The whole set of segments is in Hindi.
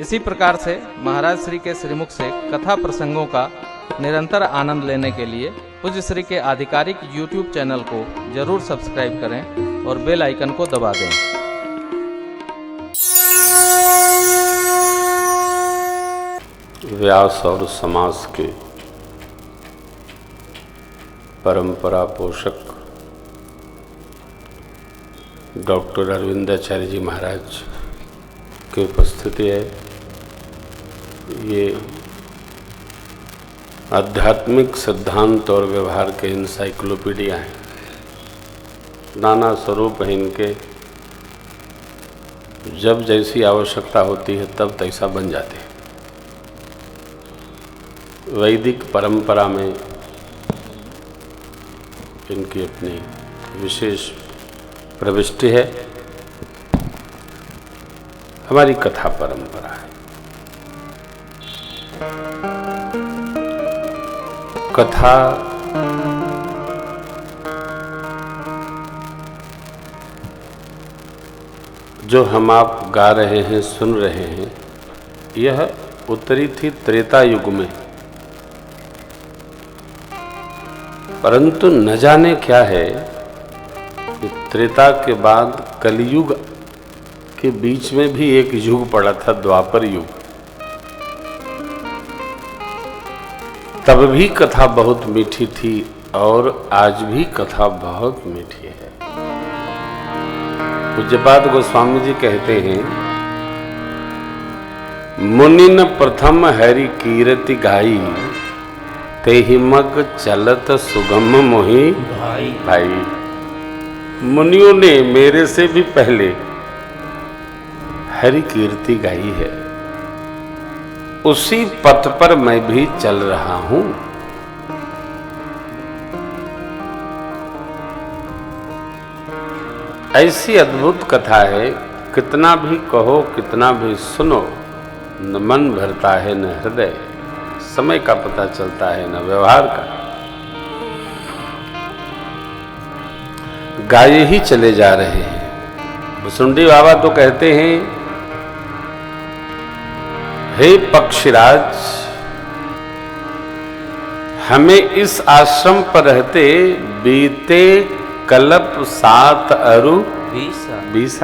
इसी प्रकार से महाराज श्री के श्रीमुख से कथा प्रसंगों का निरंतर आनंद लेने के लिए पूज्य श्री के आधिकारिक YouTube चैनल को जरूर सब्सक्राइब करें और बेल आइकन को दबा दें। व्यास और समाज के परंपरा पोषक डॉक्टर अरविंदाचार्य जी महाराज की उपस्थिति है। ये आध्यात्मिक सिद्धांत और व्यवहार के इंसाइक्लोपीडिया हैं। नाना स्वरूप हैं इनके, जब जैसी आवश्यकता होती है तब तैसा बन जाते हैं। वैदिक परंपरा में इनकी अपनी विशेष प्रविष्टि है। हमारी कथा परंपरा है। कथा जो हम आप गा रहे हैं, सुन रहे हैं, यह उतरी थी त्रेता युग में, परंतु न जाने क्या है कि त्रेता के बाद कलयुग के बीच में भी एक युग पड़ा था, द्वापर युग। तब भी कथा बहुत मीठी थी और आज भी कथा बहुत मीठी है। पूज्यपाद गोस्वामी जी कहते हैं, मुनिन प्रथम हरि कीरति गाई, तेहि मग चलत सुगम मोहि भाई। मुनियों ने मेरे से भी पहले हरि कीर्ति गाई है, उसी पथ पर मैं भी चल रहा हूं। ऐसी अद्भुत कथा है, कितना भी कहो कितना भी सुनो, न मन भरता है न हृदय, समय का पता चलता है न व्यवहार का। गाये ही चले जा रहे हैं। भुसुंडी बाबा तो कहते हैं, हे पक्षीराज, हमें इस आश्रम पर रहते बीते कल्प 7 अरु 20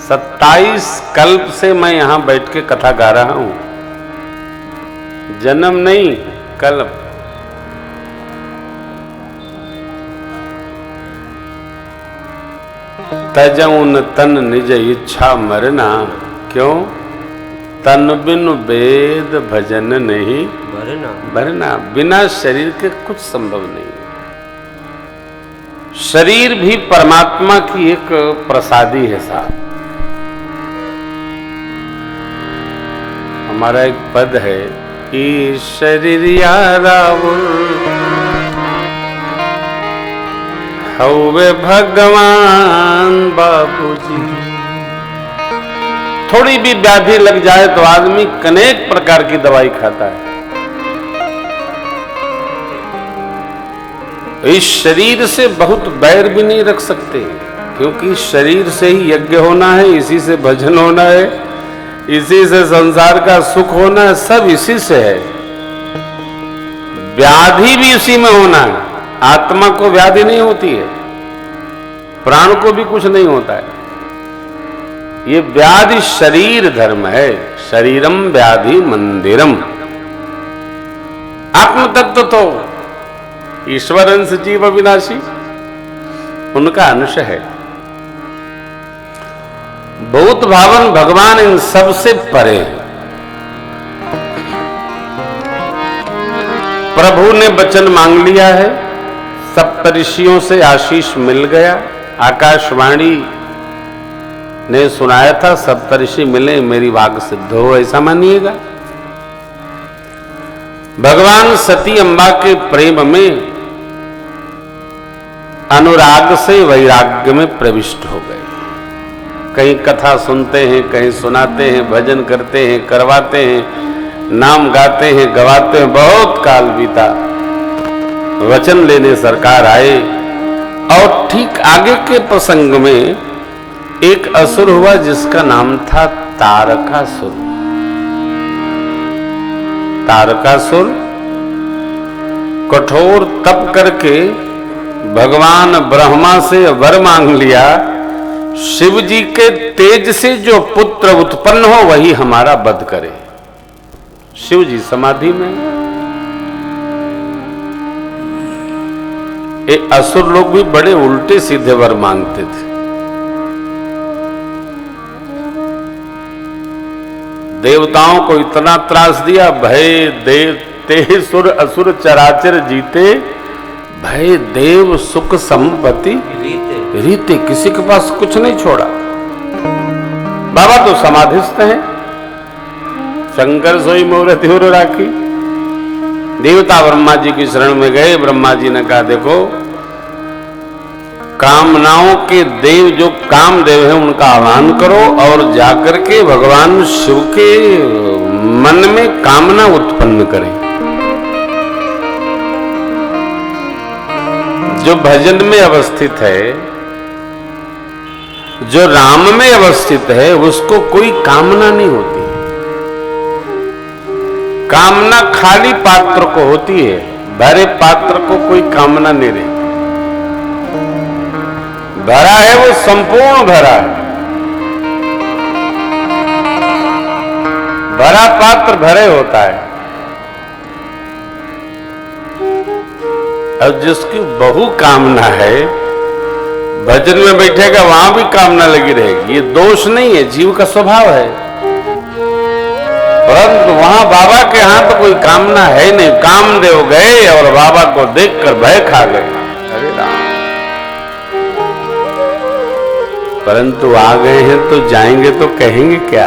27 कल्प से मैं यहां बैठ के कथा गा रहा हूं। जन्म नहीं, कल्प। तजउन तन निज इच्छा मरना, क्यों? तन बिन वेद भजन नहीं भरना। बिना शरीर के कुछ संभव नहीं। शरीर भी परमात्मा की एक प्रसादी है साहब। हमारा एक पद है, ई शरीर रावुल हौवे भगवान बाबूजी। थोड़ी भी व्याधि लग जाए तो आदमी अनेक प्रकार की दवाई खाता है। इस शरीर से बहुत बैर भी नहीं रख सकते, क्योंकि शरीर से ही यज्ञ होना है, इसी से भजन होना है, इसी से संसार का सुख होना है, सब इसी से है। व्याधि भी इसी में होना है। आत्मा को व्याधि नहीं होती है, प्राण को भी कुछ नहीं होता है। ये व्याधि शरीर धर्म है। शरीरम व्याधि मंदिरम। आत्म तत्व तो ईश्वर अंश जीव अविनाशी, उनका अंश है। बहुत भावन भगवान इन सब से परे है। प्रभु ने वचन मांग लिया है, सप्तऋषियों से आशीष मिल गया। आकाशवाणी ने सुनाया था, सप्तऋषि मिले मेरी वाक सिद्ध हो, ऐसा मानिएगा। भगवान सती अम्बा के प्रेम में अनुराग से वैराग्य में प्रविष्ट हो गए। कहीं कथा सुनते हैं, कहीं सुनाते हैं, भजन करते हैं, करवाते हैं, नाम गाते हैं, गवाते हैं। बहुत काल बीता, वचन लेने सरकार आए और ठीक आगे के प्रसंग में एक असुर हुआ जिसका नाम था तारकासुर। तारकासुर कठोर तप करके भगवान ब्रह्मा से वर मांग लिया, शिव जी के तेज से जो पुत्र उत्पन्न हो वही हमारा वध करे। शिव जी समाधि में, ये असुर लोग भी बड़े उल्टे सीधे वर मांगते थे। देवताओं को इतना त्रास दिया, भय देव ते सुर असुर चराचर जीते, भय देव सुख संपत्ति रीते, किसी के पास कुछ नहीं छोड़ा। बाबा तो समाधिस्थ हैं, शंकर सोई मूर्ति उर राखी। देवता ब्रह्मा जी की शरण में गए, ब्रह्मा जी ने कहा देखो, कामनाओं के देव जो कामदेव है उनका आह्वान करो और जाकर के भगवान शिव के मन में कामना उत्पन्न करें। जो भजन में अवस्थित है, जो राम में अवस्थित है, उसको कोई कामना नहीं होती। कामना खाली पात्र को होती है, भरे पात्र को कोई कामना नहीं रहती। भरा है वो संपूर्ण भरा है, भरा पात्र भरे होता है। और जिसकी बहु कामना है, भजन में बैठेगा वहां भी कामना लगी रहेगी। ये दोष नहीं है, जीव का स्वभाव है। परंतु वहां बाबा के यहां तो कोई कामना है नहीं। कामदेव गए और बाबा को देखकर भय खा गए। अरे राम, परंतु आ गए हैं तो जाएंगे तो कहेंगे क्या?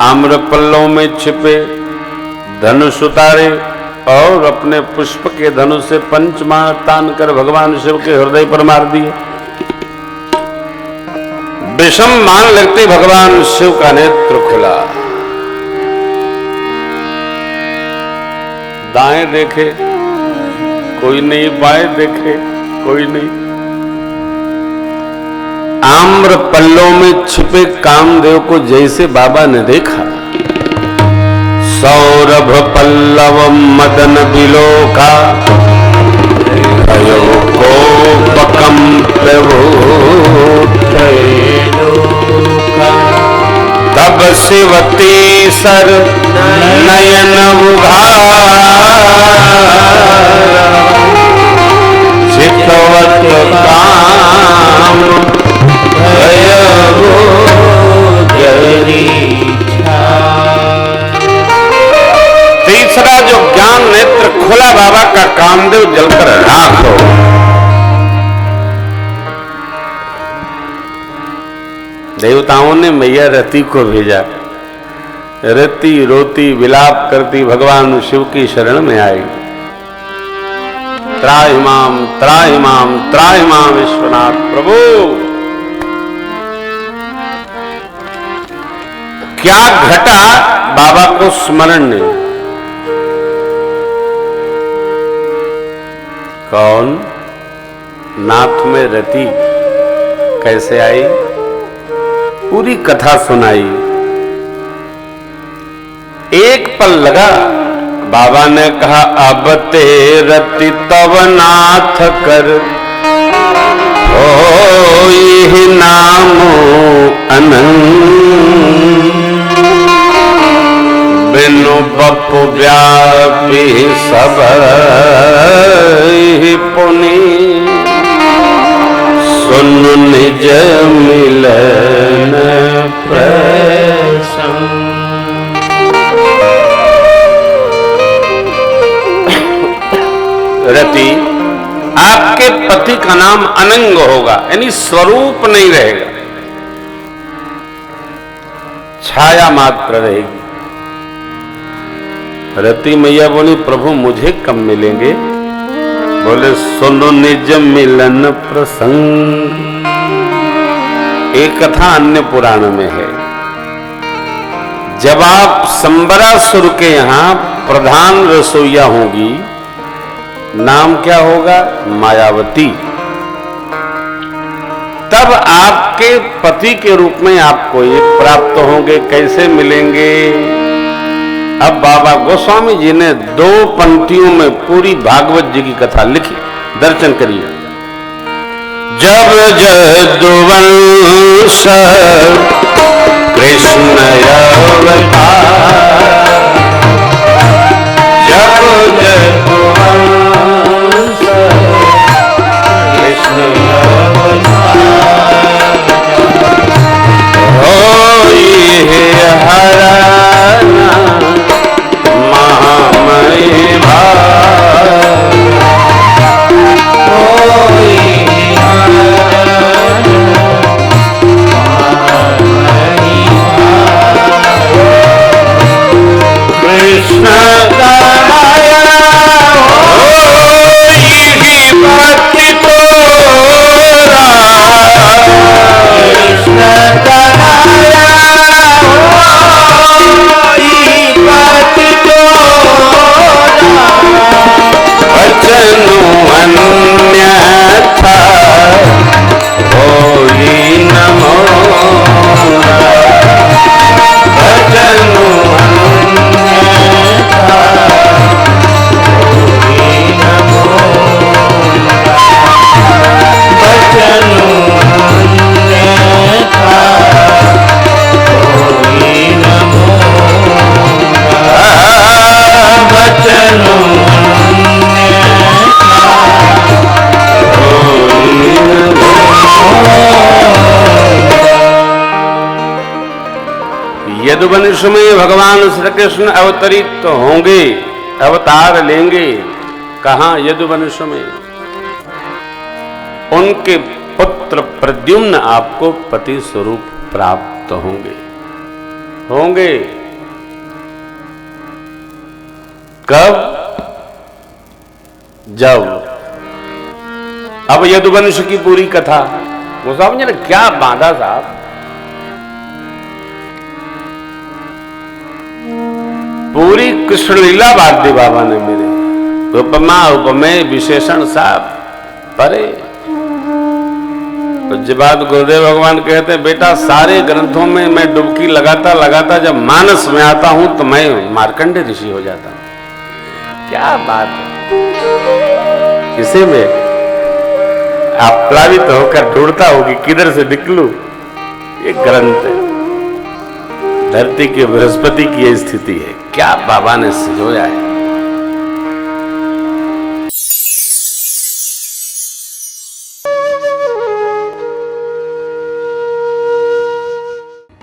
आम्र पल्लव में छिपे धनुष उतारे और अपने पुष्प के धनुष से पंचमाण तान कर भगवान शिव के हृदय पर मार दिए। विषम मान लगते भगवान शिव का नेत्र खुला। दाएं देखे कोई नहीं, बाएं देखे कोई नहीं। आम्र पल्लों में छिपे कामदेव को जैसे बाबा ने देखा, सौरभ पल्लव मदन बिलोका भयो कोपकम प्रभु तब शिवती सर नयन चितवत काम भयो जरी। तीसरा जो ज्ञान नेत्र खुला बाबा का, कामदेव जलकर राख हो। देवताओं ने मैया रति को भेजा। रति रोती विलाप करती भगवान शिव की शरण में आई। त्राहिमाम त्राहिमाम त्राहिमाम विश्वनाथ प्रभु। क्या घटा बाबा को स्मरण नहीं। कौन? नाथ में रति कैसे आई, पूरी कथा सुनाई। एक पल लगा, बाबा ने कहा अब ते रति तव नाथ कर होई नामो अनंत बिनु बपु व्यापी सब पुनि सुन निज मिलन प्रसंग। रति, आपके पति का नाम अनंग होगा, यानी स्वरूप नहीं रहेगा, छाया मात्र रहेगी। रति मैया बोली प्रभु मुझे कब मिलेंगे? बोले सुनो निज मिलन प्रसंग। एक कथा अन्य पुराण में है। जब आप संबरासुर के यहां प्रधान रसोईया होंगी, नाम क्या होगा? मायावती। तब आपके पति के रूप में आपको ये प्राप्त होंगे। कैसे मिलेंगे? अब बाबा गोस्वामी जी ने 2 पंक्तियों में पूरी भागवत जी की कथा लिखी, दर्शन करिए। जब यदुवंश कृष्ण अवतार, जब यदुवंश कृष्ण अवतार, होई हरना महामय भार, होई कृष्ण दयाया होई भक्ति तोरा, कृष्ण दयाया होई भक्ति तोरा, वचनु अन्यथा होई न मोरा, वचनु अन्यथा होई न मोरा, वचनु अन्यथा होई न मोरा, वचनु यदुवंश में भगवान श्री कृष्ण अवतरित तो होंगे, अवतार लेंगे। कहां? यदुवंश में। उनके पुत्र प्रद्युम्न आपको पति स्वरूप प्राप्त होंगे। कब? जब। अब यदुवंश की पूरी कथा वो समझे ना, क्या बांधा साहब। पूरी कृष्ण लीला बात दी बाबा ने मेरे, उपमा उपमेय विशेषण साहब परे। पूज्य बात गुरुदेव भगवान कहते हैं, बेटा सारे ग्रंथों में मैं डुबकी लगाता लगाता जब मानस में आता हूं तो मैं मार्कंडेय ऋषि हो जाता हूं। क्या बात है। इसी में आप प्लावित होकर ढूंढता हो कि किधर से निकलूं। ये ग्रंथ है, धरती के बृहस्पति की ये स्थिति है। क्या बाबा ने सजोया है।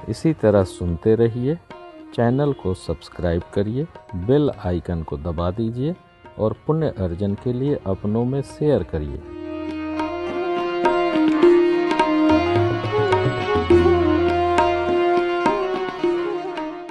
इसी तरह सुनते रहिए। चैनल को सब्सक्राइब करिए, बेल आइकन को दबा दीजिए और पुण्य अर्जन के लिए अपनों में शेयर करिए।